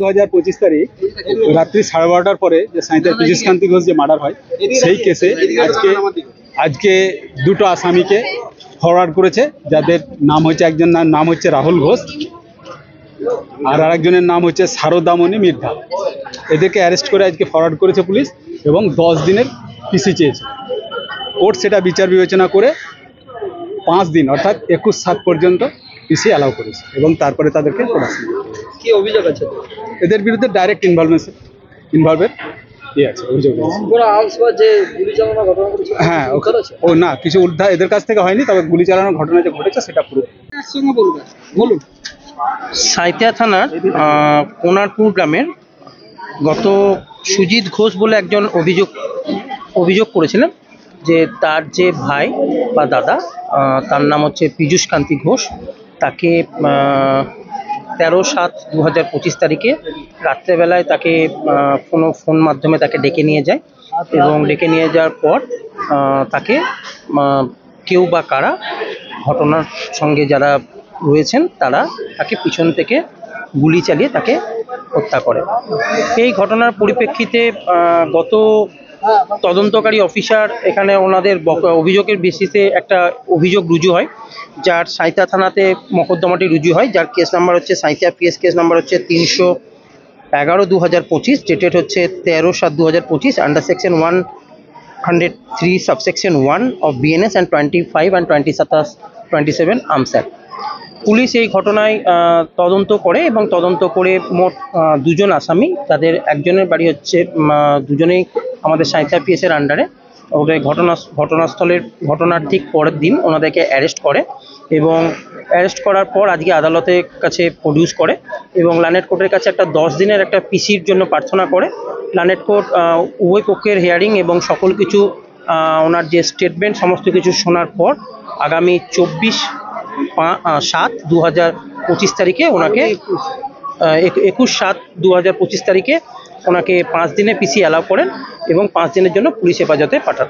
2025 তারিখ রাত্রি 12:30টার পরে যে সাঁইতার পীযূষ কান্তি ঘোষ যে মার্ডার হয়, সেই কেসে আজকে দুটো আসামিকে ফরওয়ার্ড করেছে, যাদের নাম হচ্ছে, একজনের নাম হচ্ছে রাহুল ঘোষ আর আরেকজনের নাম হচ্ছে সারদামণি মির্ধা। এদেরকে অ্যারেস্ট করে আজকে ফরওয়ার্ড করেছে পুলিশ এবং 10 দিনের পিসি চেয়েছে। কোর্ট সেটা বিচার বিবেচনা করে 5 দিন অর্থাৎ 21/7 পর্যন্ত পিসি অ্যালাউ করেছে এবং তারপরে তাদেরকে প্রোডাকশন। কি অভিযোগ আছে? এদের বিরুদ্ধে ডাইরেক্ট ইনভলভের আছে অভিযোগ আছে। কোনো আর্মস বা যে গুলি চালানোর ঘটনা ঘটেছে? হ্যাঁ, ও না, কিছু উদ্ধার এদের কাছ থেকে হয়নি, তবে গুলি চালানোর ঘটনা যে ঘটেছে সেটা পুরো। বলুন। সাঁইথিয়া থানার কোনারপুর গ্রামের গত সুজিত ঘোষ বলে একজন অভিযোগ করেছিলেন যে তার যে ভাই বা দাদা, তার নাম হচ্ছে পীযূষ কান্তি ঘোষ, তাকে 13/7/2025 তারিখে রাত্রেবেলায় তাকে ফোন মাধ্যমে তাকে ডেকে নিয়ে যায় এবং ডেকে নিয়ে যাওয়ার পর তাকে কেউ বা কারা ঘটনার সঙ্গে যারা রয়েছেন তারা তাকে পিছন থেকে গুলি চালিয়ে তাকে হত্যা করে। এই ঘটনার পরিপ্রেক্ষিতে গত তদন্তকারী অফিসার এখানে ওনাদের অভিযোগের বেসিসে একটা অভিযোগ রুজু হয়, যার সাঁইথিয়া থানাতে মকদ্দমাটি রুজু হয়, যার কেস নাম্বার হচ্ছে সাঁইথিয়া পিএস কেস নাম্বার হচ্ছে 311/2025, ডেটেড হচ্ছে 13/7/2025 under section 103 subsection 1 of BNS and 25 and 27 arms act. Police এই ঘটনায় তদন্ত করে এবং তদন্ত করে মোট 2 জন আসামি, তাদের একজনের বাড়ি হচ্ছে, দুজনেই আমাদের সাঁইথিয়া পিএসের আন্ডারে। ওদের ঘটনার ঠিক পরের দিন ওনাদেরকে অ্যারেস্ট করে এবং অ্যারেস্ট করার পর আজকে আদালতের কাছে প্রডিউস করে এবং লানেট কোর্টের কাছে একটা 10 দিনের একটা পিসির জন্য প্রার্থনা করে। লানেট কোর্ট উভয় পক্ষের হিয়ারিং এবং সকল কিছু ওনার যে স্টেটমেন্ট সমস্ত কিছু শোনার পর আগামী 24/7/2025 তারিখে ওনাকে 21/7/2025 তারিখে ওনাকে 5 দিনের পিসি অ্যালাউ করেন এবং 5 দিনের জন্য পুলিশ হেফাজতে পাঠান।